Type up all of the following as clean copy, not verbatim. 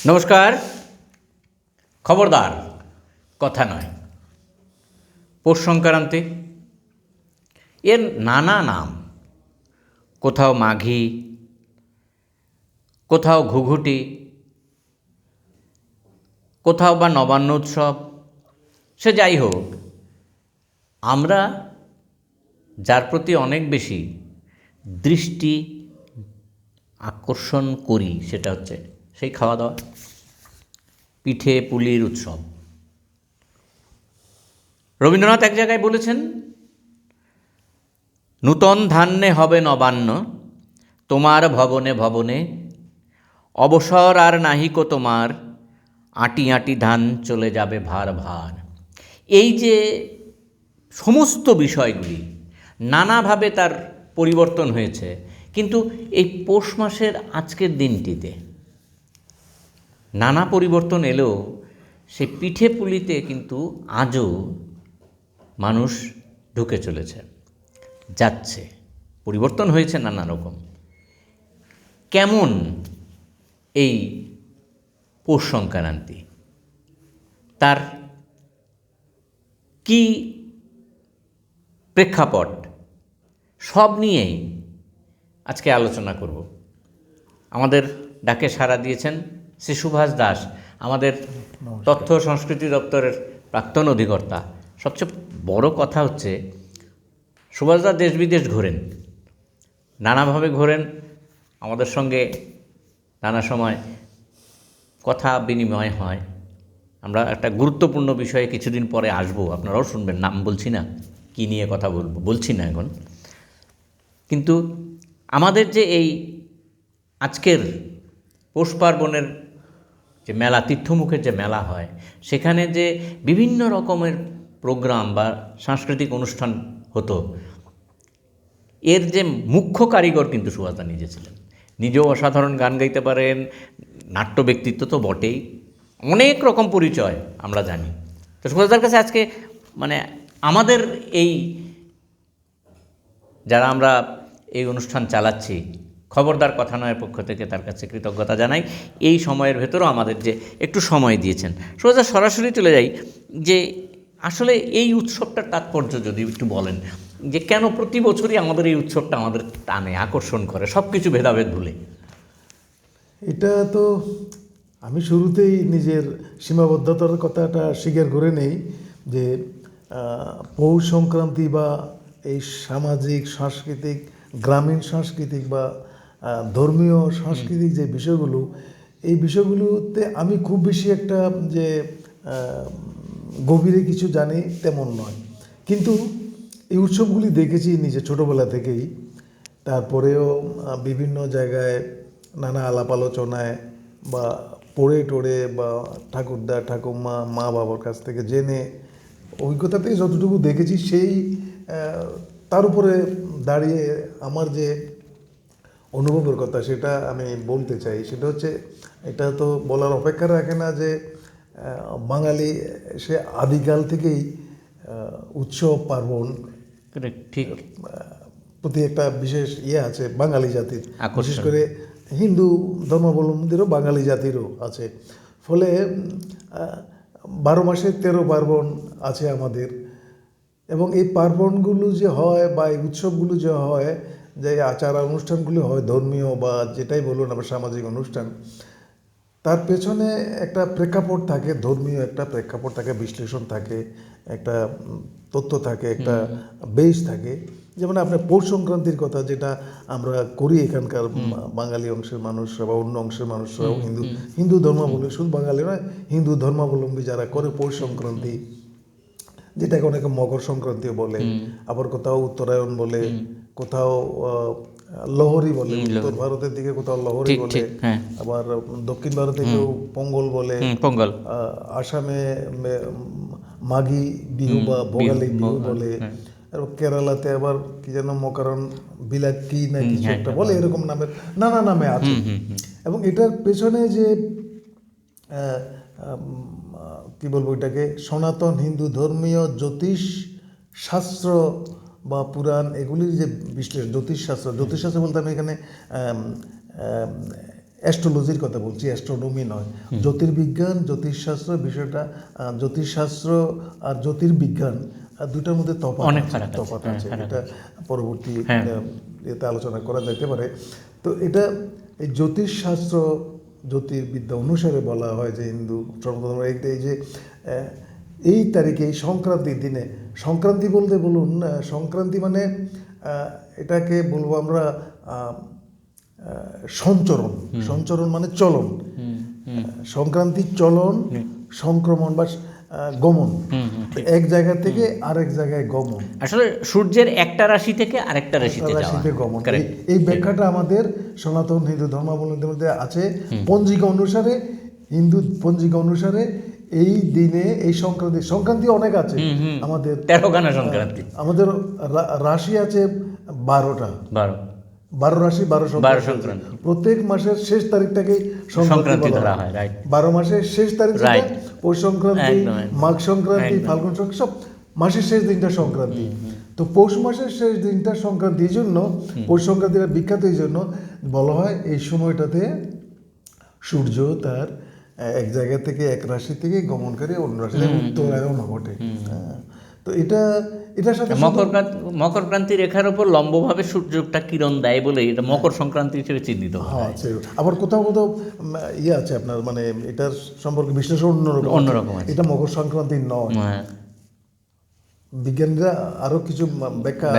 নমস্কার। খবরদার কথা নয়, পৌষ সংক্রান্তি, এর নানা নাম, কোথাও মাঘী, কোথাও ঘুঘুটি, কোথাও বা নবান্ন উৎসব। সে যাই হোক, আমরা যার প্রতি অনেক বেশি দৃষ্টি আকর্ষণ করি সেটা হচ্ছে সেই খাওয়া দাওয়া, পিঠে পুলির উৎসব। রবীন্দ্রনাথ এক জায়গায় বলেছেন, নূতন ধান্যে হবে নবান্ন, তোমার ভবনে ভবনে, অবসর আর নাহিকো তোমার, আঁটি আঁটি ধান চলে যাবে ভার ভার। এই যে সমস্ত বিষয়গুলি নানাভাবে তার পরিবর্তন হয়েছে, কিন্তু এই পৌষ মাসের আজকের দিনটিতে নানা পরিবর্তন এলেও সেই পিঠে পুলিতে কিন্তু আজও মানুষ ঢুকে চলেছে, যাচ্ছে, পরিবর্তন হয়েছে নানা রকম। কেমন এই পৌষ সংক্রান্তি, তার কি প্রেক্ষাপট, সব নিয়েই আজকে আলোচনা করব। আমাদের ডাকে সাড়া দিয়েছেন শ্রী সুভাষ দাস, আমাদের তথ্য সংস্কৃতি দপ্তরের প্রাক্তন অধিকর্তা। সবচেয়ে বড় কথা হচ্ছে, সুভাষদা দেশ বিদেশ ঘোরেন, নানাভাবে ঘোরেন, আমাদের সঙ্গে নানা সময় কথা বিনিময় হয়। আমরা একটা গুরুত্বপূর্ণ বিষয়ে কিছুদিন পরে আসবো, আপনারাও শুনবেন, নাম বলছি না, কী নিয়ে কথা বলছি না এখন। কিন্তু আমাদের যে এই আজকের পৌষ পার্বণের যে মেলা, তীর্থমুখের যে মেলা হয়, সেখানে যে বিভিন্ন রকমের প্রোগ্রাম বা সাংস্কৃতিক অনুষ্ঠান হতো, এর যে মুখ্য কারিগর কিন্তু সুভাষদা নিজে ছিলেন। নিজেও অসাধারণ গান গাইতে পারেন, নাট্য ব্যক্তিত্ব তো বটেই, অনেক রকম পরিচয় আমরা জানি। তো সুভাষদার কাছে আজকে আমাদের এই যারা আমরা এই অনুষ্ঠান চালাচ্ছি, খবরদার কথা নয়ের পক্ষ থেকে তার কাছে কৃতজ্ঞতা জানাই। এই সময়ের ভেতরও আমাদের যে একটু সময় দিয়েছেন। সুভাষদা, সরাসরি চলে যাই যে আসলে এই উৎসবটার তাৎপর্য যদি একটু বলেন, যে কেন প্রতি বছরই আমাদের এই উৎসবটা আমাদের টানে, আকর্ষণ করে, সব কিছু ভেদাভেদ ভুলে। এটা তো আমি শুরুতেই নিজের সীমাবদ্ধতার কথাটা স্বীকার করে নেই যে পৌষ সংক্রান্তি বা এই সামাজিক, সাংস্কৃতিক, গ্রামীণ সাংস্কৃতিক বা ধর্মীয় সাংস্কৃতিক যে বিষয়গুলো, এই বিষয়গুলোতে আমি খুব বেশি একটা যে গভীরে কিছু জানি তেমন নয়, কিন্তু এই উৎসবগুলি দেখেছি নিজে ছোটোবেলা থেকেই। তারপরেও বিভিন্ন জায়গায় নানা আলাপ আলোচনায় বা পড়ে টোড়ে বা ঠাকুরদা ঠাকুমা মা বাবার কাছ থেকে জেনে, অভিজ্ঞতা থেকে যতটুকু দেখেছি সেই তার উপরে দাঁড়িয়ে আমার যে অনুভবের কথা সেটা আমি বলতে চাই। সেটা হচ্ছে, এটা তো বলার অপেক্ষা রাখে না যে বাঙালি সে আদিকাল থেকেই উৎসব পার্বণ ঠিক প্রতি একটা বিশেষ আছে বাঙালি জাতির, বিশেষ করে হিন্দু ধর্মাবলম্বীদেরও বাঙালি জাতিরও আছে। ফলে 12 মাসে 13 পার্বণ আছে আমাদের। এবং এই পার্বণগুলো যে হয় বা এই উৎসবগুলো যে হয়, যে আচার অনুষ্ঠানগুলো হয়, ধর্মীয় বা যেটাই বলুন আবার সামাজিক অনুষ্ঠান, তার পেছনে একটা প্রেক্ষাপট থাকে, ধর্মীয় একটা প্রেক্ষাপট থাকে, বিশ্লেষণ থাকে, একটা তথ্য থাকে, একটা বেস থাকে। যেমন আপনার পৌষ সংক্রান্তির কথা যেটা আমরা করি এখানকার বাঙালি অংশের মানুষরা বা অন্য অংশের মানুষরাও, হিন্দু ধর্মাবলম্বী, শুধু বাঙালি নয়, হিন্দু ধর্মাবলম্বী যারা করে পৌষ সংক্রান্তি, যেটাকে অনেকে মকর সংক্রান্তিও বলে, আবার কোথাও উত্তরায়ণ বলে, কোথাও লোহরি বলে, উত্তর ভারতের দিকে কোথাও লোহরি বলে, আবার দক্ষিণ ভারতে কেউ পঙ্গল বলে, পঙ্গল, আসামে মাঘী বিহু বা ভোগালী বিহু বলে, আর কেরালাতে আবার কি যেন মকরণ বিলাক্কি না কিছু একটা বলে, এরকম নামের নানা নামে আছে। এবং এটার পেছনে যে কি বলবো, এটাকে সনাতন হিন্দু ধর্মীয় জ্যোতিষ শাস্ত্র বা পুরাণ, এগুলির যে বিশ্লেষণ, জ্যোতিষশাস্ত্র বলতে আমি এখানে অ্যাস্ট্রোলজির কথা বলছি, অ্যাস্ট্রোনমি নয়। জ্যোতির্বিজ্ঞান, জ্যোতিষশাস্ত্র বিষয়টা, জ্যোতিষশাস্ত্র আর জ্যোতির্বিজ্ঞান দুটার মধ্যে অনেক তফাৎ আছে। ফারাক এটা পরবর্তী হ্যাঁ। এতে আলোচনা করা যেতে পারে। তো এটা এই জ্যোতিষশাস্ত্র জ্যোতির্বিদ্যা অনুসারে বলা হয় যে হিন্দু সর্বপ্রথম এই যে এই তারিখে এই সংক্রান্তির দিনে, সংক্রান্তি বলতে বলুন, সংক্রান্তি মানে এটাকে বলবো আমরা সঞ্চরণ। সঞ্চরণ মানে চলন, সংক্রান্তি চলন, সংক্রমণ বা গমন, এক জায়গা থেকে আরেক জায়গায় গমন, আসলে সূর্যের একটা রাশি থেকে আরেকটা রাশিতে গমন। এই ব্যাখ্যাটা আমাদের সনাতন হিন্দু ধর্মাবলম্বীদের মধ্যে আছে। পঞ্জিকা অনুসারে, হিন্দু পঞ্জিকা অনুসারে এই দিনে এই সংক্রান্তি অনেক আছে আমাদের, 13খানা সংক্রান্তি, আমাদের রাশি আছে 12টা, 12 রাশি 12 সংক্রান্তি। প্রত্যেক মাসের শেষ তারিখটাকেই সংক্রান্তি ধরা হয়। 12 মাসের শেষ তারিখ, পৌষ সংক্রান্তি, মাঘ সংক্রান্তি, ফাল্গুন সংক্রান্তি, সব মাসের শেষ দিনটা সংক্রান্তি। তো পৌষ মাসের শেষ দিনটা সংক্রান্তি, এই জন্য পৌষ সংক্রান্তিটা বিখ্যাত। এই জন্য বলা হয় এই সময়টাতে সূর্য তার এক জায়গা থেকে, এক রাশি থেকে গমন করে অন্য রাশিতে উত্তরায়ণ ঘটে। তো এটার সাথে মকরক্রান্তি রেখার উপর লম্বভাবে সূর্যটা কিরণ দেয় বলে এটা মকর সংক্রান্তি হিসেবে চিহ্নিত হয়। আবার কোথাও কোথাও ইয়ে আছে আপনার, মানে এটার সম্পর্কে বিশ্লেষণ অন্যরকম আছে। এটা মকর সংক্রান্তি নয়, বিজ্ঞানীরা আরো কিছু ব্যাখ্যা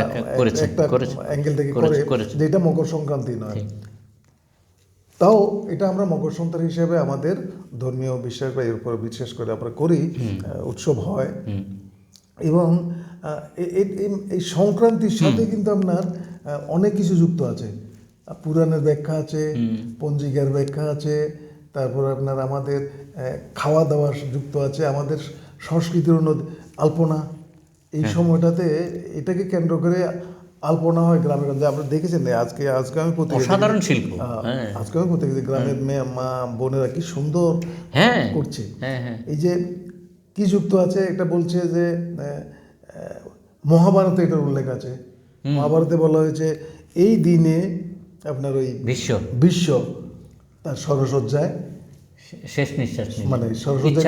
একটা অ্যাঙ্গেল থেকে করে যে এটা মকর সংক্রান্তি নয়। তাও এটা আমরা মকর সংক্রান্তি হিসেবে আমাদের ধর্মীয় বিশ্বাস বা এর উপর বিশ্বাস করে আমরা করি, উৎসব হয়। এবং এই সংক্রান্তির সাথে কিন্তু আপনার অনেক কিছু যুক্ত আছে। পুরাণের ব্যাখ্যা আছে, পঞ্জিকার ব্যাখ্যা আছে, তারপর আপনার আমাদের খাওয়া দাওয়া যুক্ত আছে, আমাদের সংস্কৃতির উন্নতি, আলপনা। এই সময়টাতে এটাকে কেন্দ্র করে আলপনা হয় গ্রামে গঞ্জে। আপনারা দেখেছেন আজকে আমি অসাধারণ শিল্প, আজকে আমি কোথায় গেছি, গ্রামের মেয়ে মা বোনেরা কি সুন্দর করছে। এই যে কি যুক্ত আছে, এটা বলছে যে মহাভারতে এটার উল্লেখ আছে। মহাভারতে বলা হয়েছে এই দিনে আপনার ওই বিশ্ব তার সরসজ্জায় শেষ নিঃশ্বাস, মানে সরসজ্জায়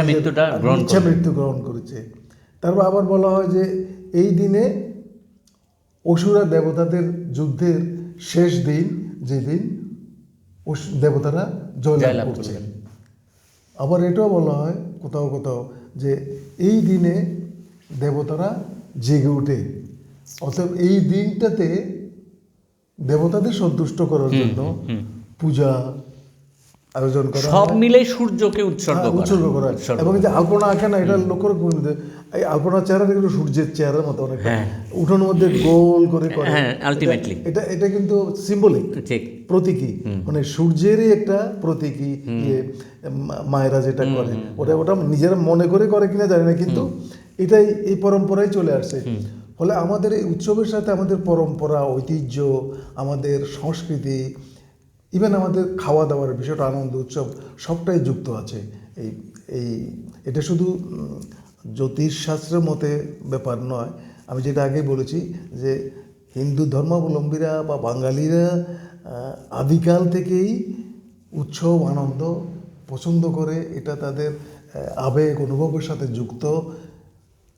ইচ্ছা মৃত্যু গ্রহণ করেছে। তারপর আবার বলা হয় যে এই দিনে অসুরা দেবতাদের যুদ্ধের শেষ দিন, যেদিন দেবতারা জয়লাভ করছে। আবার এটাও বলা হয় কোথাও কোথাও যে এই দিনে দেবতারা জেগে ওঠে। অতএব এই দিনটাতে দেবতাদের সন্তুষ্ট করার জন্য পূজা আয়োজন করা, সব মিলে সূর্যকে উৎসর্গ করা। এবং যে আলপনা আঁকে না, এটা লক্ষ্য করে, এই আলপনার চেহারা কিন্তু সূর্যের চেহারার মতো অনেকটা, উঠোনের মধ্যে গোল করে আলটিমেটলি এটা কিন্তু সিম্বলিক, প্রতীকী, মানে সূর্যেরই একটা প্রতীকী। মায়েরা যেটা করে ওটা নিজেরা মনে করে কিনা জানি না, কিন্তু এটাই এই পরম্পরায় চলে আসছে। ফলে আমাদের এই উৎসবের সাথে আমাদের পরম্পরা, ঐতিহ্য, আমাদের সংস্কৃতি, ইভেন আমাদের খাওয়া দাওয়ার বিষয়টা, আনন্দ উৎসব সবটাই যুক্ত আছে। এটা শুধু জ্যোতিষশাস্ত্রের মতে ব্যাপার নয়। আমি যেটা আগে বলেছি যে হিন্দু ধর্মাবলম্বীরা বা বাঙালিরা আদিকাল থেকেই উৎসব আনন্দ পছন্দ করে, এটা তাদের আবেগ অনুভবের সাথে যুক্ত।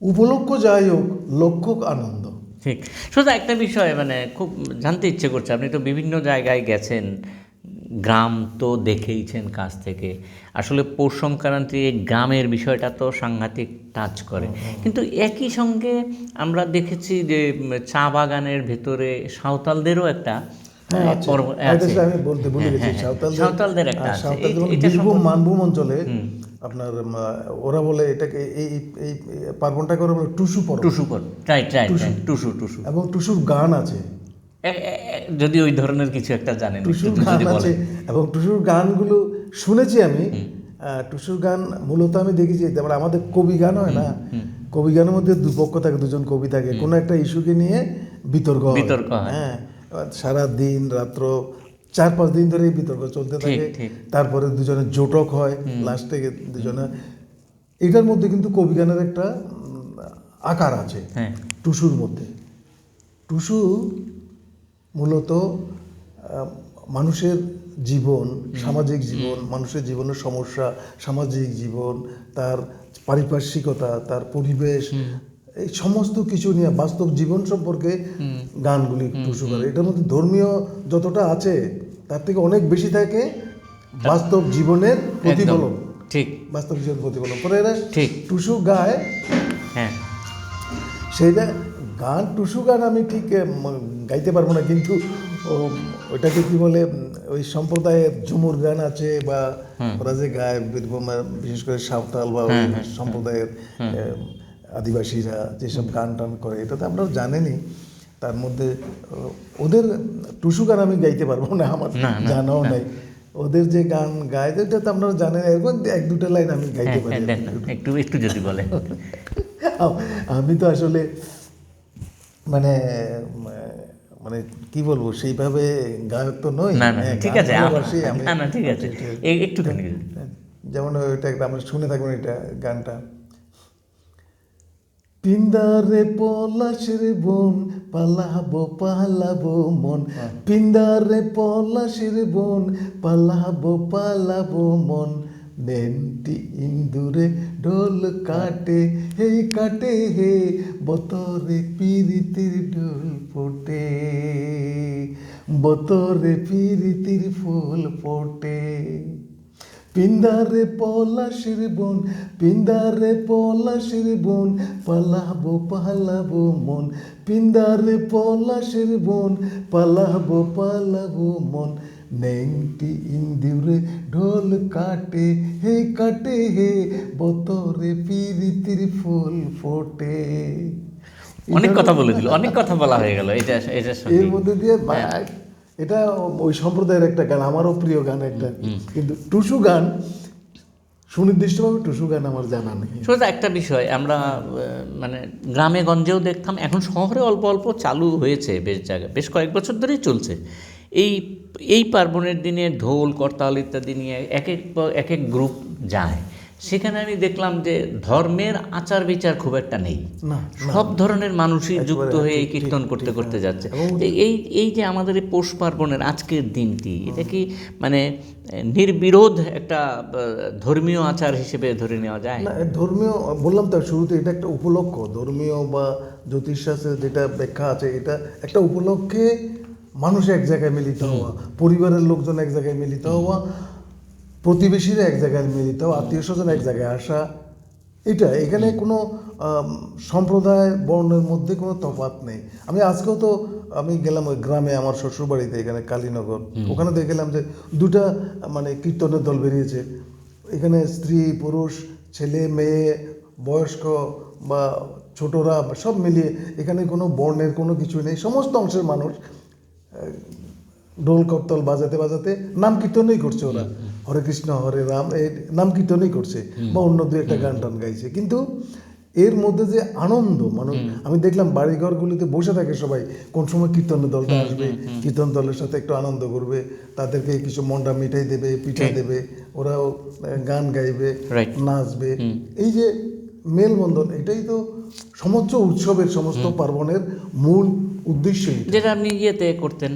উপলক্ষ যাই হোক, লক্ষ্য আনন্দ। ঠিক। শুধু একটা বিষয় মানে খুব জানতে ইচ্ছে করছে, আপনি তো বিভিন্ন জায়গায় গেছেন, গ্রাম তো দেখেইছেন কাছ থেকে। আসলে পৌষ সংক্রান্তি গ্রামের বিষয়টা তো সাংঘাতিক টাচ করে, কিন্তু একই সঙ্গে আমরা দেখেছি যে চা বাগানের ভেতরে সাঁওতালদেরও একটা পর্ব আছে। আমি বলতে ভুলে গেছি, সাঁওতালদের একটা আছে। বীরভূম মানভূম অঞ্চলে আপনার ওরা বলে এটাকে এই পার্বণটাকে ওরা বলে টুসু পর্ব। টুসু এবং টুসুর গান আছে, যদি ওই ধরনের কিছু একটা জানেন। টুসুর গান আছে এবং টুসুর গানগুলো শুনেছি আমি। টুসুর গান মূলত আমি দেখেছি, যেমন আমাদের কবি গান হয় না, কবি গানের মধ্যে দুপক্ষ থাকে, দুজন কবি থাকে, কোনো একটা ইস্যুকে নিয়ে বিতর্ক হয়। হ্যাঁ, সারা দিন রাত্র 4-5 দিন ধরে বিতর্ক চলতে থাকে। তারপরে দুজনের জোটক হয়, লাস্টে দুজনে। এটার মধ্যে কিন্তু কবি গানের একটা আকার আছে টুসুর মধ্যে। টুসু মূলত মানুষের জীবন, সামাজিক জীবন, মানুষের জীবনের সমস্যা, সামাজিক জীবন, তার পারিপার্শ্বিকতা, তার পরিবেশ, এই সমস্ত কিছু নিয়ে বাস্তব জীবন সম্পর্কে গানগুলি টুসু করে। এটার মধ্যে ধর্মীয় যতটা আছে তার থেকে অনেক বেশি থাকে বাস্তব জীবনের প্রতিফলন। ঠিক, বাস্তব জীবন প্রতিফলন পরে এরা ঠিক। টুসু গায়। হ্যাঁ, সেইটা গান, টুসু গান আমি ঠিক গাইতে পারবো না, কিন্তু ওইটাকে কি বলে, ওই সম্প্রদায়ের ঝুমুর গান আছে বা ওরা যে গায় বীরভূম, বিশেষ করে সাঁওতাল বা ওই সম্প্রদায়ের আদিবাসীরা যেসব গান টান করে, এটা তো আমরা জানেনই। তার মধ্যে ওদের টুসু গান আমি গাইতে পারবো না, আমার জানাও নাই। ওদের যে গান গায় এটা তো আপনারা জানেন, এরকম এক দুটো লাইন আমি গাইতে পারি। একটু একটু যদি বলে। আমি তো আসলে মানে মানে কি বলবো, সেইভাবে গায়ক তো নই। না না, ঠিক আছে, আমি না না, ঠিক আছে, একটুখানি। যেমন ওইটা একটা আমরা শুনে থাকবেন এটা গানটা। পিন্দারে পলাশের বন পালাবো পালাবো মন, পিন্দারে পলাশের বন পালাবো মন, নেন্টি ইন্দুরে ঢোল কাটে হে বতরে পিরিতির ঢোল ফোটে, বতরে পিরিতির ফুল ফোটে। পিন্দারে পলাশের বন, পিন্দারে পলাশের বন পালাবো মন, পিন্দারে পলাশের বন পালাবো মন, নেংটি ইন্দুরে ঢোল কাটে হে বতরে পিরিতির ফুল ফোটে। অনেক কথা বলে দিল, অনেক কথা বলা হয়ে গেল। এটা এর মধ্যে দিয়ে এটা ওই সম্প্রদায়ের একটা গান, আমারও প্রিয় গান একটা, কিন্তু টুসু গান সুনির্দিষ্টভাবে টুসু গান আমার জানা নেই। শুধু একটা বিষয়, আমরা মানে গ্রামে গঞ্জেও দেখতাম, এখন শহরে অল্প অল্প চালু হয়েছে বেশ জায়গায়, বেশ কয়েক বছর ধরেই চলছে। এই পার্বণের দিনে ঢোল করতাল ইত্যাদি নিয়ে এক এক গ্রুপ যায়, সেখানে আমি দেখলাম যে ধর্মের আচার বিচার খুব একটা নেই, সব ধরনের মানুষই যুক্ত হয়ে এই কীর্তন করতে করতে যাচ্ছে। এই যে আমাদের এই পৌষ পার্বণের আজকের দিনটি, এটা কি মানে নির্বিরোধ একটা ধর্মীয় আচার হিসেবে ধরে নেওয়া যায়? না, ধর্মীয় বললাম তো শুরুতে, এটা একটা উপলক্ষ, ধর্মীয় বা জ্যোতিষশাস্ত্রের যেটা ব্যাখ্যা আছে, এটা একটা উপলক্ষে মানুষ এক জায়গায় মিলিত হওয়া, পরিবারের লোকজন এক জায়গায় মিলিত হওয়া, প্রতিবেশীরা এক জায়গায় মিলিত হওয়া, আত্মীয় স্বজন এক জায়গায় আসা, এটা এখানে কোনো সম্প্রদায় বর্ণের মধ্যে কোনো তফাৎ নেই। আমি আজকেও তো আমি গেলাম ওই গ্রামে, আমার শ্বশুরবাড়িতে এখানে কালীনগর, ওখানে দেখলাম যে দুটা মানে কীর্তনের দল বেরিয়েছে। এখানে স্ত্রী পুরুষ, ছেলে মেয়ে, বয়স্ক বা ছোটরা সব মিলিয়ে, এখানে কোনো বর্ণের কোনো কিছু নেই, সমস্ত অংশের মানুষ ঢোল করতাল বাজাতে বাজাতে নাম কীর্তনই করছে। ওরা হরে কৃষ্ণ হরে রাম এই নাম কীর্তনই করছে, বা অন্য দু একটা গান টান গাইছে, কিন্তু এর মধ্যে যে আনন্দ, মানুষ আমি দেখলাম বাড়িঘরগুলিতে বসে থাকে সবাই, কোন সময় কীর্তনের দলটা আসবে, কীর্তন দলের সাথে একটু আনন্দ করবে, তাদেরকে কিছু মন্ডা মিঠাই দেবে, পিঠা দেবে, ওরাও গান গাইবে, নাচবে। এই যে মেলবন্ধন, এটাই তো সমস্ত উৎসবের, সমস্ত পার্বণের মূল উদ্দেশ্য। যেটা আপনি ইয়েতে করতেন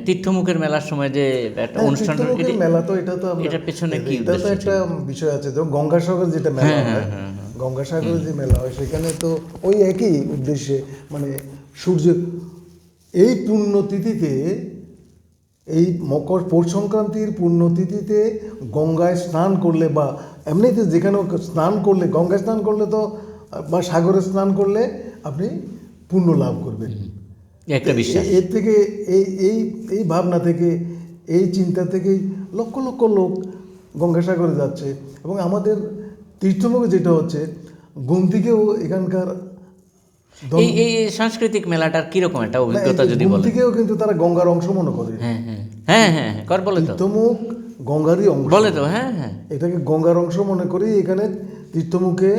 তীর্থমুখের মেলার সময় যে একটা অনুষ্ঠান, মেলা, তো এটা তো এটার পেছনে কি এটা তো একটা বিষয় আছে। যেমন গঙ্গাসাগর যেটা মেলা হয়, গঙ্গাসাগরে যে মেলা হয়, সেখানে তো ওই একই উদ্দেশ্যে, মানে সূর্য এই পুণ্যতিথিতে, এই মকর পৌষ সংক্রান্তির পুণ্যতিথিতে গঙ্গায় স্নান করলে, বা এমনিতে যেখানে স্নান করলে, গঙ্গায় স্নান করলে তো বা সাগরে স্নান করলে আপনি পুণ্য লাভ করবেন, একটা বিশ্বাস। এর থেকে এই ভাবনা থেকে, এই চিন্তা থেকেই লক্ষ লক্ষ লোক গঙ্গাসাগরে যাচ্ছে। এবং আমাদের তীর্থমুখে যেটা হচ্ছে, গুমতিকেও এখানকার এই সাংস্কৃতিক মেলাটার কিরকম একটা অভিজ্ঞতা যদি বলেন? গুমতিকেও কিন্তু তারা গঙ্গার অংশ মনে করে। কর বলে তো, তীর্থমুখ গঙ্গারই অংশ বলে তো। এটাকে গঙ্গার অংশ মনে করি। এখানে তীর্থমুখে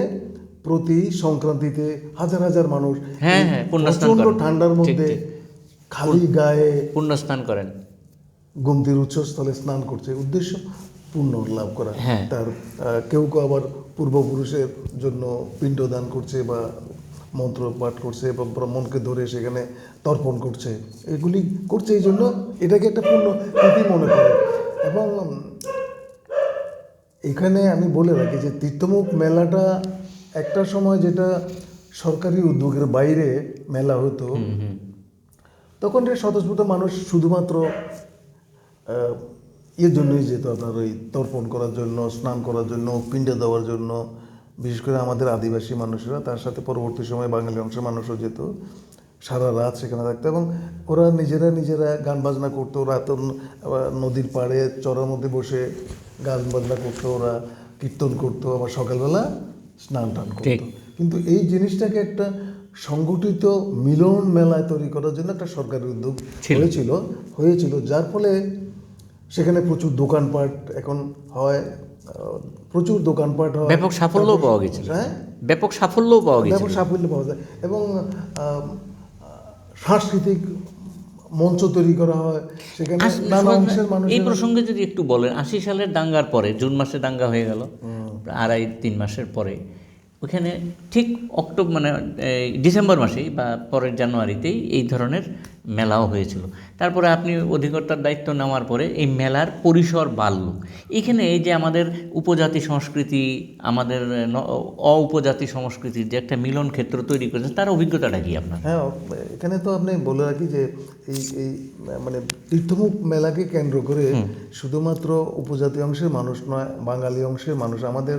প্রতি সংক্রান্তিতে হাজার হাজার মানুষ প্রচন্ড ঠান্ডার মধ্যে খালি গায়ে পুণ্যস্নান করেন, গুমতির উৎসস্থলে স্নান করছে, উদ্দেশ্য পুণ্য লাভ করা। তার কেউ কেউ আবার পূর্বপুরুষের জন্য পিণ্ডদান করছে বা মন্ত্র পাঠ করছে এবং ব্রাহ্মণকে ধরে সেখানে তর্পণ করছে, এগুলি করছে এই জন্য এটাকে একটা পূর্ণ রীতি মনে করে। এবং এখানে আমি বলে রাখি যে তীর্থমুখ মেলাটা একটা সময় যেটা সরকারি উদ্যোগের বাইরে মেলা হতো, তখন যে স্বতঃস্ফূর্ত মানুষ শুধুমাত্র এর জন্যই যেত, আপনার ওই তর্পণ করার জন্য, স্নান করার জন্য, পিণ্ড দেওয়ার জন্য। বিশেষ করে আমাদের আদিবাসী মানুষেরা, তার সাথে পরবর্তী সময়ে বাঙালি অংশের মানুষও যেত, সারা রাত সেখানে থাকতো এবং ওরা নিজেরা গান বাজনা করতো। রাত নদীর পাড়ে চড়ার মধ্যে বসে গান বাজনা করতো, ওরা কীর্তন করতো, আবার সকালবেলা স্নান টান করতো। কিন্তু এই জিনিসটাকে একটা সংগঠিত মিলন মেলায় তৈরি করার জন্য একটা সরকারি উদ্যোগ হয়েছিল, যার ফলে সেখানে প্রচুর দোকানপাট এখন হয়, প্রচুর দোকানপাট হয়, ব্যাপক সাফল্যও পাওয়া গেছিল। হ্যাঁ, ব্যাপক সাফল্যও পাওয়া যায় এবং সাংস্কৃতিক মঞ্চ তৈরি করা হয় সেখানে নানা অংশের মানুষ। এই প্রসঙ্গে যদি একটু বলেন, 80 সালের দাঙ্গার পরে, জুন মাসে দাঙ্গা হয়ে গেল, 2.5-3 মাসের পরে ওখানে ঠিক ডিসেম্বর মাসেই বা পরের জানুয়ারিতেই এই ধরনের মেলাও হয়েছিল। তারপরে আপনি অধিকর্তার দায়িত্ব নেওয়ার পরে এই মেলার পরিসর বাড়ল। এখানে এই যে আমাদের উপজাতি সংস্কৃতি, আমাদের উপজাতি সংস্কৃতির যে একটা মিলন ক্ষেত্র তৈরি করেছেন, তার অভিজ্ঞতাটা কি আপনার? হ্যাঁ, এখানে তো আপনি বলে রাখি যে এই তীর্থমুখ মেলাকে কেন্দ্র করে শুধুমাত্র উপজাতি অংশের মানুষ নয়, বাঙালি অংশের মানুষ, আমাদের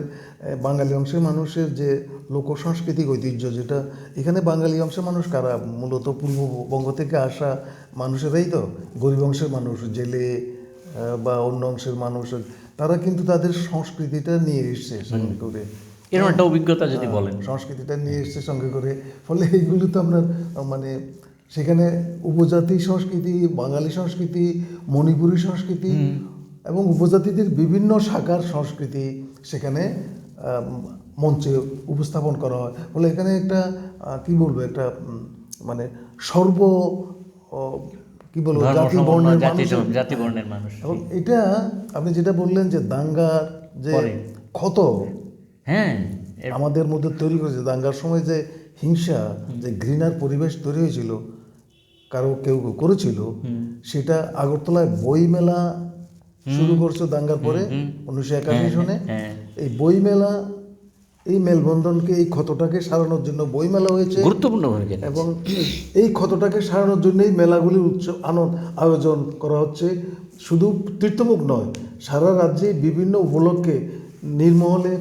বাঙালি অংশের মানুষের যে লোক সাংস্কৃতিক ঐতিহ্য, যেটা এখানে বাঙালি অংশের মানুষ কারা, মূলত পূর্ববঙ্গ থেকে আসা মানুষেরাই তো, গরিব অংশের মানুষ, জেলে বা অন্য অংশের মানুষ, তারা কিন্তু তাদের সংস্কৃতিটা নিয়ে এসছে সঙ্গে করে। এরকম একটা অভিজ্ঞতা যদি বলেন। সংস্কৃতিটা নিয়ে এসছে সঙ্গে করে, ফলে এইগুলো তো আপনার সেখানে উপজাতি সংস্কৃতি, বাঙালি সংস্কৃতি, মণিপুরী সংস্কৃতি এবং উপজাতিদের বিভিন্ন শাখার সংস্কৃতি সেখানে মঞ্চে উপস্থাপন করা হয়। ফলে এখানে একটা একটা জাতি বর্ণের মানুষ। এবং এটা আপনি যেটা বললেন যে দাঙ্গার যে ক্ষত, হ্যাঁ, আমাদের মধ্যে তৈরি করেছে, দাঙ্গার সময় যে হিংসা, যে ঘৃণার পরিবেশ তৈরি হয়েছিল, কেউ করেছিল, সেটা আগরতলায় বই মেলা শুরু করছে দাঙ্গার পরে 1981 সনে। এই বই মেলা, এই মেলবন্ধনকে, এই ক্ষতটাকে সারানোর জন্য বই মেলা হয়েছে, গুরুত্বপূর্ণ ভূমিকা। এবং এই ক্ষতটাকে সারানোর জন্য এই মেলাগুলির আয়োজন করা হচ্ছে। শুধু তীর্থমুখ নয়, সারা রাজ্যে বিভিন্ন উপলক্ষে নির্মহলে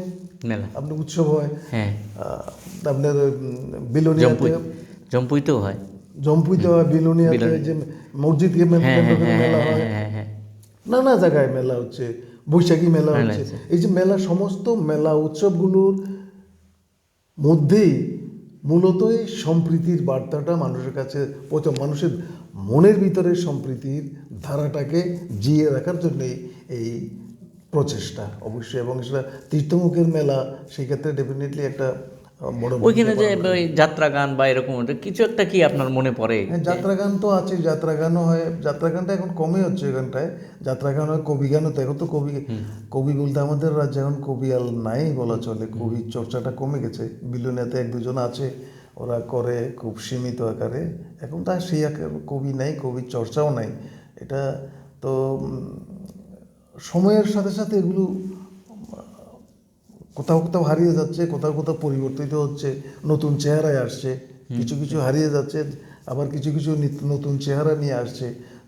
মেলা, আপনার উৎসব হয়। হ্যাঁ, আপনার বিলোনিয়াতে, জম্পুইতেও হয়, বিলোনিয়াতে যে মসজিদকে মেলা হয়, নানা জায়গায় মেলা হচ্ছে, বৈশাখী মেলা হচ্ছে। এই যে মেলা, সমস্ত মেলা উৎসবগুলোর মধ্যেই মূলত এই সম্প্রীতির বার্তাটা মানুষের কাছে মানুষের মনের ভিতরে সম্প্রীতির ধারাটাকে জিয়ে রাখার জন্যই এই প্রচেষ্টা অবশ্যই। এবং সেটা তীর্থমুখের মেলা, সেক্ষেত্রে ডেফিনেটলি একটা বড়। ওইখানে যে যাত্রা গান বা এরকম কিছু একটা কি আপনার মনে পড়ে? হ্যাঁ, যাত্রা গান তো আছে, যাত্রা গানও হয়। যাত্রা গানটা এখন কমে হচ্ছে এখানটায়, যাত্রা গান হয়, কবি গানও তো। এখন তো কবি বলতে আমাদের রাজ্যে এখন কবি আর নাই বলা চলে, কবি চর্চাটা কমে গেছে। বিলুনিয়াতে 1-2 জন আছে, ওরা করে খুব সীমিত আকারে। এখন তো আর সেই আকার কবি নাই, কবির চর্চাও নাই। এটা তো সময়ের সাথে সাথে এগুলো কোথাও কোথাও হারিয়ে যাচ্ছে, কোথাও কোথাও পরিবর্তিত হচ্ছে, নতুন চেহারায় আসছে। কিছু কিছু হারিয়ে যাচ্ছে, আবার কিছু কিছু নতুন চেহারা নিয়ে আসছে।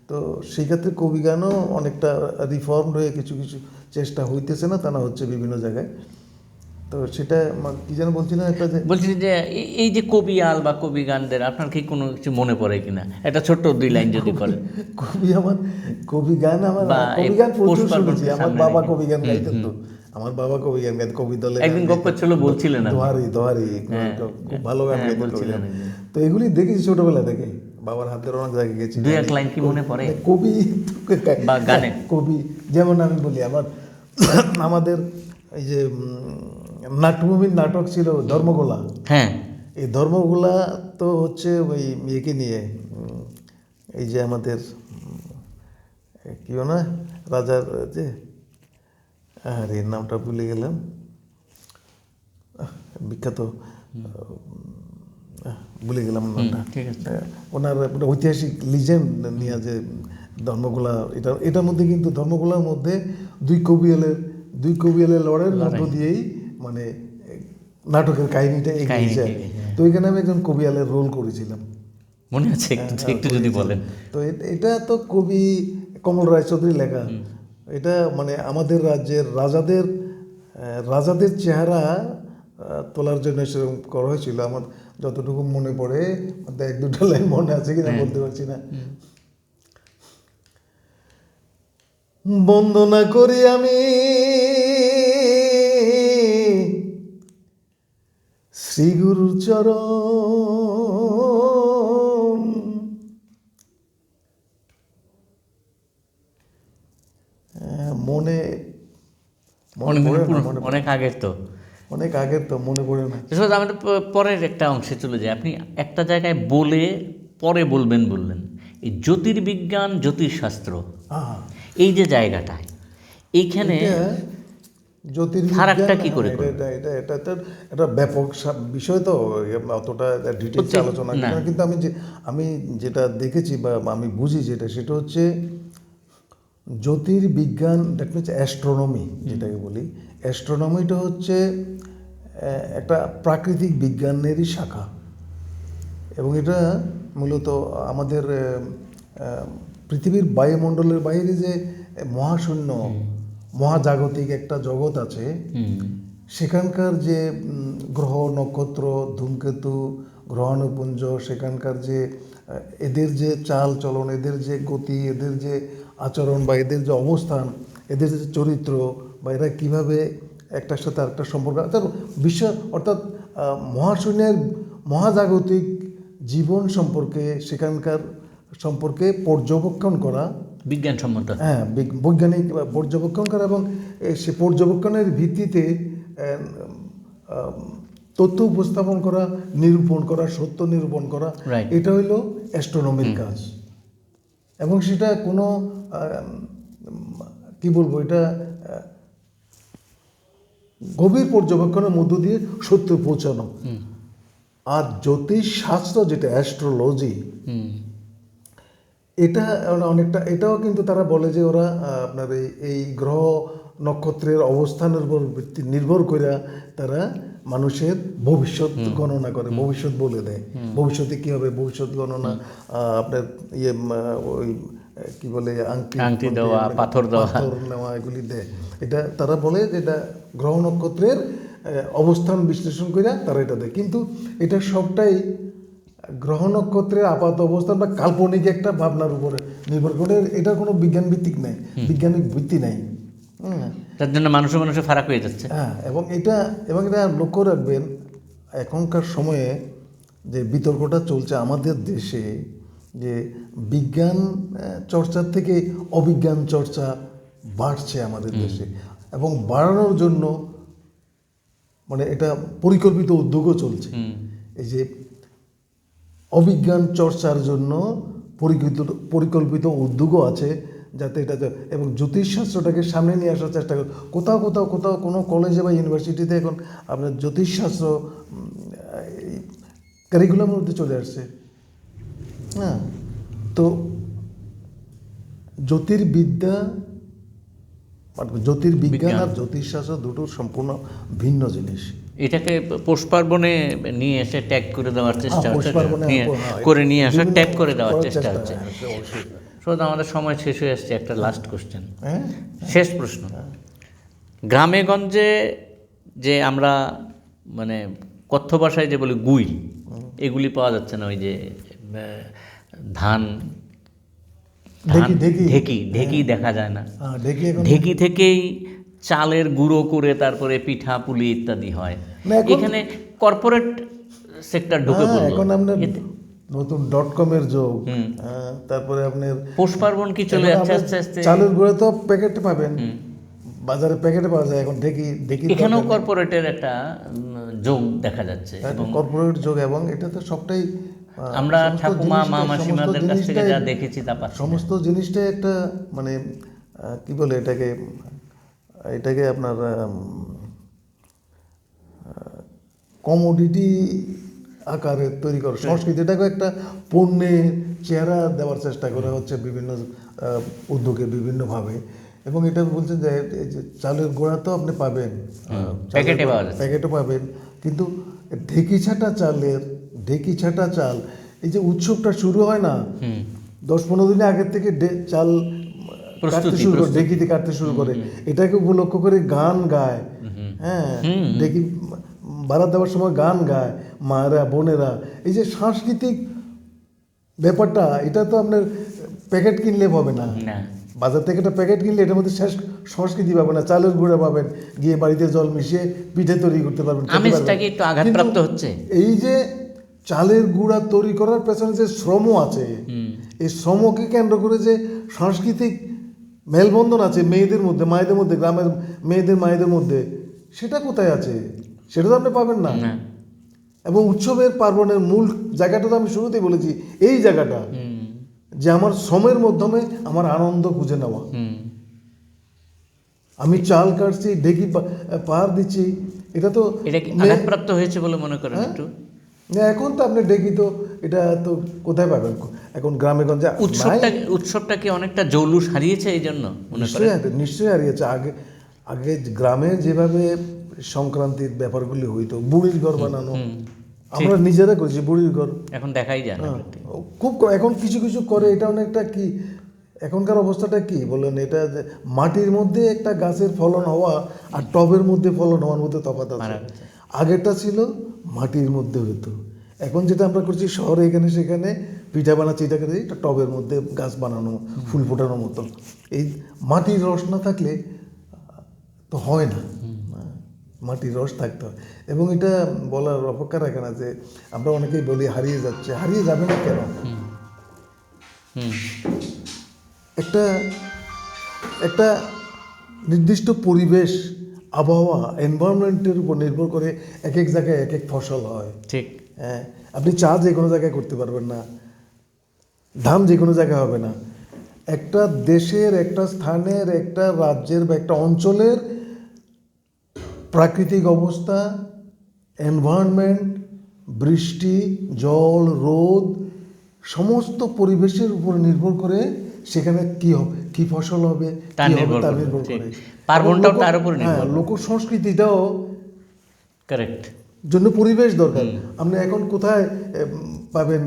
তো সেই ক্ষেত্রে কবি গানও অনেকটা রিফর্মড হয়ে কিছু কিছু চেষ্টা হইতেছে না, তা না হচ্ছে বিভিন্ন জায়গায়। তো সেটা কি যেন বলছিলেন, বলছি যে এই যে কবিয়াল বা কবি গানদের আপনার কি কোনো কিছু মনে পড়ে কিনা? একটা ছোট্ট 2 লাইন যদি করেন। কবি গান প্রচুর শুনেছি। আমার বাবা কবি গান গাইতেন তো, আমার বাবা কবি গান গাইতেন, কবি দলে একদিন গপ্প ছিল বলছিলেন, দোহারি খুব ভালো গান গাইতেন। তো এগুলি দেখেছি ছোটবেলা থেকে, বাবার হাতের অনেক জায়গায় গেছি। 2-1 লাইন কি মনে পড়ে কবি বা গানে? কবি যেমন আমি বলি, আমাদের এই যে নাট্যভূমির নাটক ছিল ধর্মগোলা। হ্যাঁ, এই ধর্মগোলা তো হচ্ছে ওই ইয়েকে নিয়ে, এই যে আমাদের কি না, রাজার যে, এর নামটা ভুলে গেলাম, বিখ্যাত ভুলে গেলাম নামটা। ঠিক আছে। ওনার একটা ঐতিহাসিক লিজেন্ড নিয়ে যে ধর্মগোলা, এটার মধ্যে কিন্তু ধর্মগোলার মধ্যে দুই কবিয়ালের লড়াইয়ের মধ্য দিয়েই মানে নাটকের কাহিনীটা এগিয়ে যায়। তো এখানে আমি একজন কবিয়ালের রোল করেছিলাম, মনে আছে? একটু যদি বলেন। তো এটা তো কবি কমল রায়চৌধুরী লেখা। এটা মানে আমাদের রাজ্যের রাজাদের চেহারা তোলার জন্য সেরকম করা হয়েছিল। আমার যতটুকু মনে পড়ে, এক দুটো লাইন মনে আছে কিনা বলতে পারছি না। বন্দনা করি আমি শ্রী গুরুর চরণ, মনে অনেক আগের তো, অনেক আগের তো মনে পড়ে না। আমাদের পরের একটা অংশে চলে যায়। আপনি একটা জায়গায় বলে পরে বললেন এই জ্যোতির্বিজ্ঞান জ্যোতিষশাস্ত্র, এই যে জায়গাটায় এইখানে জ্যোতির্বিজ্ঞান কি করে এটা ব্যাপক বিষয়, তো অতটা ডিটেলস আলোচনা করি না। কিন্তু আমি যেটা দেখেছি বা আমি বুঝি সেটা হচ্ছে জ্যোতির্বিজ্ঞান, দ্যাট মিনস অ্যাস্ট্রোনমি যেটাকে বলি। অ্যাস্ট্রোনমিটা হচ্ছে একটা প্রাকৃতিক বিজ্ঞানেরই শাখা, এবং এটা মূলত আমাদের পৃথিবীর বায়ুমণ্ডলের বাইরে যে মহাশূন্য, মহাজাগতিক একটা জগৎ আছে, সেখানকার যে গ্রহ নক্ষত্র ধূমকেতু গ্রহাণুপুঞ্জ, সেখানকার যে এদের যে চাল চলন, এদের যে গতি, এদের যে আচরণ বা এদের যে অবস্থান, এদের যে চরিত্র, বা এরা কীভাবে একটার সাথে আরেকটা সম্পর্ক, অর্থাৎ বিশ্ব, অর্থাৎ মহাশূন্যের মহাজাগতিক জীবন সম্পর্কে, সেখানকার সম্পর্কে পর্যবেক্ষণ করা, বিজ্ঞানসম্মত, হ্যাঁ, বৈজ্ঞানিক পর্যবেক্ষণ করা, এবং সে পর্যবেক্ষণের ভিত্তিতে তথ্য উপস্থাপন করা, নিরূপণ করা, সত্য নিরূপণ করা, এটা হইল অ্যাস্ট্রোনমির কাজ। এবং সেটা কোনো কি বলবো, এটা গভীর পর্যবেক্ষণের মধ্য দিয়ে সত্য পৌঁছানো। আর জ্যোতিষ শাস্ত্র যেটা অ্যাস্ট্রোলজি, এটা অনেকটা, এটাও কিন্তু তারা বলে যে ওরা আপনার এই গ্রহ নক্ষত্রের অবস্থানের উপর নির্ভর করে তারা মানুষের ভবিষ্যৎ গণনা করে, ভবিষ্যৎ বলে দেয়, ভবিষ্যতে কী হবে, ভবিষ্যৎ গণনা, আপনার ওই কি বলে আংটি দেওয়া, পাথর নেওয়া, এগুলি দেয়। এটা তারা বলে যে এটা গ্রহ নক্ষত্রের অবস্থান বিশ্লেষণ করে তারা এটা দেয়। কিন্তু এটা সবটাই গ্রহ নক্ষত্রের আপাত অবস্থান বা কাল্পনিক একটা ভাবনার উপরে নির্ভর করে, এটার কোনো বিজ্ঞান ভিত্তিক নাই, বৈজ্ঞানিক ভিত্তি নাই। তার জন্য মানুষে ফারাক হয়ে যাচ্ছে। হ্যাঁ, এবং এটা লক্ষ্য রাখবেন, এখনকার সময়ে যে বিতর্কটা চলছে আমাদের দেশে, যে বিজ্ঞান চর্চার থেকে অবিজ্ঞান চর্চা বাড়ছে আমাদের দেশে, এবং বাড়ানোর জন্য মানে এটা পরিকল্পিত উদ্যোগও চলছে। এই যে অবিজ্ঞান চর্চার জন্য পরিকল্পিত উদ্যোগও আছে, যাতে এটা, এবং জ্যোতিষশাস্ত্রটাকে সামনে নিয়ে আসার চেষ্টা করে। কোথাও কোনো কলেজে বা ইউনিভার্সিটিতে এখন আপনার জ্যোতিষশাস্ত্র কারিকুলামের মধ্যে চলে আসছে। হ্যাঁ, তো জ্যোতির্বিজ্ঞান আর জ্যোতিষশাস্ত্র দুটো সম্পূর্ণ ভিন্ন জিনিস। এটাকে পৌষ পার্বণে নিয়ে এসে ট্যাগ করে দেওয়ার চেষ্টা হচ্ছে, নিয়ে আসা ট্যাগ করে দেওয়ার চেষ্টা হচ্ছে। শুধু আমাদের সময় শেষ হয়ে আসছে। একটা লাস্ট কোশ্চেন, শেষ প্রশ্ন। গ্রামে গঞ্জে যে আমরা মানে কথ্য ভাষায় যে বলি গুই, এগুলি পাওয়া যাচ্ছে না। ওই যে ধান ঢেকি দেখা যায় না। ঢেকি থেকেই চালের গুঁড়ো করে তারপরে পিঠা পুলি ইত্যাদি হয়। এখানে কর্পোরেট সেক্টর ঢুকে পড়লো। এখন আপনার নতুন .com-এর যোগ, তারপরে আপনার পৌষ পার্বণ কি চলে যাচ্ছে আস্তে আস্তে। চালের গুঁড়ো তো প্যাকেটে পাবেন, বাজারে প্যাকেটে পাওয়া যায়। এখন ঢেকি এখানেও কর্পোরেটের একটা যোগ দেখা যাচ্ছে, কর্পোরেট যোগ, এবং এটা তো সবটাই আমরা ঠাকুমা মা মাসিমাদের কাছ থেকে যা দেখেছি তা পাচ্ছি। সমস্ত জিনিসটাই একটা মানে কি বলে এটাকে আপনার কমোডিটি আকারে তৈরি করা সংস্কৃতিটাকে একটা পণ্যের চেহারা দেওয়ার চেষ্টা করা হচ্ছে বিভিন্ন উদ্যোগে বিভিন্নভাবে। এবং এটা বলছেন যে এই যে চালের গুঁড়া তো আপনি পাবেন, প্যাকেটে পাওয়া যাচ্ছে। প্যাকেটও পাবেন, কিন্তু ঢেকি ছাটা চাল, এই যে উৎসবটা শুরু হয় না 10-15 দিন আগের থেকে চাল কাটতে শুরু করে, ঢেকিতে কাটতে শুরু করে, এটাকে উপলক্ষ করে গান গায়। হ্যাঁ, ঢেকি বারাত দেওয়ার সময় গান গায় মায়েরা বোনেরা। এই যে সাংস্কৃতিক ব্যাপারটা, এটা তো আপনার প্যাকেট কিনলে হবে না। বাজার থেকে একটা প্যাকেট কিনলে এটার মধ্যে শেষ সংস্কৃতি পাবেন না, চালের গুঁড়া পাবেন, গিয়ে বাড়িতে জল মিশিয়ে পিঠে তৈরি করতে পারবেন। আমেজটাকে একটু আঘাতপ্রাপ্ত হচ্ছে। এই যে চালের গুঁড়া তৈরি করার পেছনে যে শ্রম আছে, এই শ্রমকে কেন্দ্র করে যে সাংস্কৃতিক মেলবন্ধন আছে মেয়েদের মধ্যে, মায়েদের মধ্যে, গ্রামের মেয়েদের মায়েদের মধ্যে, সেটা কোথায় আছে? সেটা তো আপনি পাবেন না। এবং উৎসবের পার্বণের মূল জায়গাটা তো আমি শুরুতেই বলেছি, এই জায়গাটা যে আমার শ্রমের মাধ্যমে আমার আনন্দ খুঁজে নেওয়া। আমি চাল কাটছি, ঢেকি পাহাড় দিচ্ছি, এটা তো আঘাতপ্রাপ্ত হয়েছে বলে মনে করেন একটু? এখন তো আপনি ঢেকি তো এটা তো কোথায় পাবেন এখন গ্রামে গঞ্জে? উৎসবটা কি অনেকটা জৌলুস হারিয়েছে এই জন্য? নিশ্চয়ই হারিয়েছে। আগে গ্রামে যেভাবে সংক্রান্তির ব্যাপারগুলি হইতো, বুড়ির ঘর বানানো, আমরা নিজেরা করেছি বুড়ির ঘর, এখন দেখাই যায় না খুব। এখন কিছু কিছু করে, এটা অনেকটা কি এখনকার অবস্থাটা কি বলেন? এটা মাটির মধ্যে একটা গাছের ফলন হওয়া আর টবের মধ্যে ফলন হওয়ার মধ্যে তফাৎ আছে। আগেরটা ছিল মাটির মধ্যে হতো, এখন যেটা আমরা করছি শহরে এখানে সেখানে পিঠা বানাচ্ছি, এটাকে একটা টবের মধ্যে গাছ বানানো, ফুল ফোটানোর মতো। এই মাটির রস না থাকলে তো হয় না, মাটির রস থাকতে হয়। এবং এটা বলার অপেক্ষা রাখে না যে আমরা অনেকেই বলি হারিয়ে যাচ্ছে, হারিয়ে যাবে না কেন? একটা একটা নির্দিষ্ট পরিবেশ, আবহাওয়া, এনভায়রনমেন্টের উপর নির্ভর করে এক এক জায়গায় এক এক ফসল হয়। ঠিক। হ্যাঁ, আপনি চা যে কোনো জায়গায় করতে পারবেন না, ধান যে কোনো জায়গায় হবে না। একটা দেশের, একটা স্থানের, একটা রাজ্যের বা একটা অঞ্চলের প্রাকৃতিক অবস্থা, এনভায়রনমেন্ট, বৃষ্টি, জল, রোদ, সমস্ত পরিবেশের উপর নির্ভর করে সেখানে কি হবে, কি ফসল হবে, তার নির্ভর করে। পার্বণটাও তার উপর নির্ভর। লোক সংস্কৃতিটাও কারেক্ট জন্য পরিবেশ দরকার। আপনি এখন কোথায় পাবেন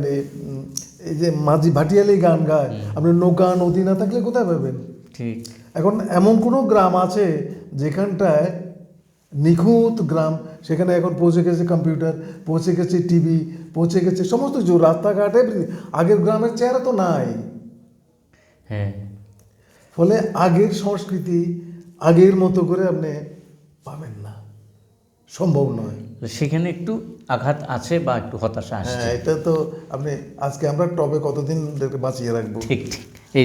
এই যে মাঝি ভাটিয়ালি গান গায়, আপনি নৌকা নদী না থাকলে কোথায় পাবেন? ঠিক। এখন এমন কোনো গ্রাম আছে যেখানটায় নিখুঁত গ্রাম, সেখানে এখন পৌঁছে গেছে কম্পিউটার, পৌঁছে গেছে টিভি, পৌঁছে গেছে সমস্ত কিছু, রাস্তাঘাটে। আগের গ্রামের চেহারা তো নাই। হ্যাঁ, ফলে আগের সংস্কৃতি আগের মতো করে আপনি পাবেন না, সম্ভব নয়। সেখানে একটু আঘাত আছে বা একটু হতাশা আসছে। হ্যাঁ, এটা তো আপনি আজকে আমরা টবে কতদিন বাঁচিয়ে রাখবো? ঠিক ঠিক। এই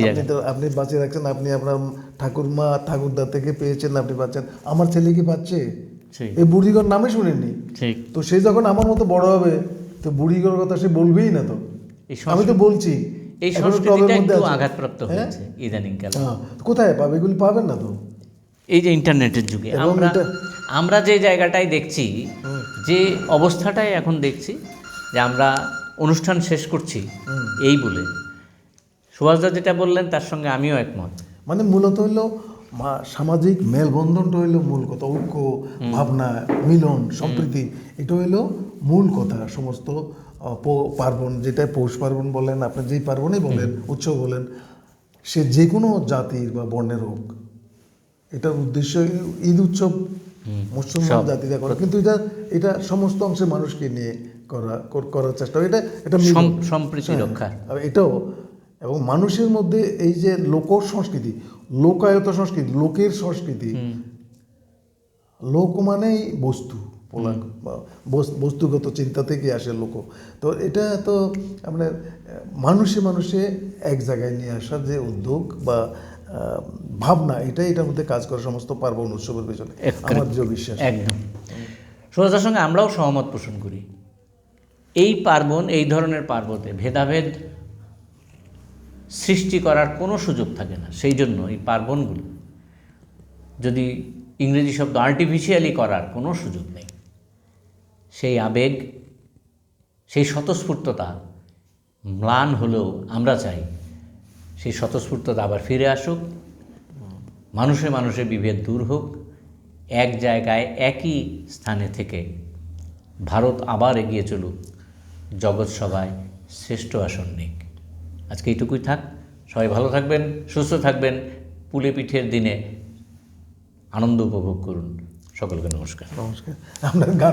আপনি বাঁচিয়ে রাখছেন, আপনি আপনার ঠাকুরমা ঠাকুরদা থেকে পেয়েছেন, আপনি পাচ্ছেন। আমার ছেলে কি পাচ্ছে? এই বুড়িগড় নামে শুনেননি? ঠিক। তো সে যখন আমার মতো বড় হবে, তো বুড়িগড় কথা সে বলবেই না। তো আমি তো বলছি এই সংস্কৃতিটা একটু আঘাতপ্রাপ্ত হয়েছে ইদানিং কালে। কোথায় পাবে? এগুলি পাবেন না তো। এই যে ইন্টারনেটের যুগে আমরা যে জায়গাটায় দেখছি, যে অবস্থাটাই এখন দেখছি, যে আমরা অনুষ্ঠান শেষ করছি এই বলে, সুভাষদা যেটা বললেন তার সঙ্গে আমিও একমত। মানে মূলত হইল সামাজিক মেলবন্ধনটা হইল মূল কথা, ঐক্য, ভাবনা, মিলন, সম্প্রীতি, এটা হইল মূল কথা। সমস্ত পার্বণ, যেটা পৌষ পার্বণ বলেন, আপনি যেই পার্বণই বলেন, উৎসব বলেন, সে যে কোনো জাতির বা বর্ণের হোক, এটার উদ্দেশ্য ঈদ উৎসব মুসলমান জাতিরা করে, কিন্তু এটা সমস্ত অংশের মানুষকে নিয়ে করার চেষ্টা, এটা সম্প্রীতি রক্ষা, এটাও। এবং মানুষের মধ্যে এই যে লোক সংস্কৃতি, লোকায়ত সংস্কৃতি, লোকের সংস্কৃতি, লোক মানেই বস্তু, বস্তুগত চিন্তা থেকে আসে লোক। তো এটা তো আপনার মানুষে এক জায়গায় নিয়ে আসার যে উদ্যোগ বা ভাবনা, এটার মধ্যে কাজ করে সমস্ত পার্বণ উৎসবের পেছনে, আমার যে বিশ্বাস। একদম সুভাষদার সঙ্গে আমরাও সহমত পোষণ করি। এই পার্বণ, এই ধরনের পার্বণে ভেদাভেদ সৃষ্টি করার কোনো সুযোগ থাকে না। সেই জন্য এই পার্বণগুলো, যদি ইংরেজি শব্দ আর্টিফিশিয়ালি করার কোনো সুযোগ নেই। সেই আবেগ, সেই স্বতঃস্ফূর্ততা ম্লান হলেও আমরা চাই সেই স্বতঃস্ফূর্ততা আবার ফিরে আসুক, মানুষে মানুষে বিভেদ দূর হোক, এক জায়গায় একই স্থানে থেকে ভারত আবার এগিয়ে চলুক, জগৎ সভায় শ্রেষ্ঠ আসন নিক। আজকে এইটুকুই থাক। সবাই ভালো থাকবেন, সুস্থ থাকবেন, পুলে পিঠের দিনে আনন্দ উপভোগ করুন। সকলকে নমস্কার। নমস্কার। আপনার গান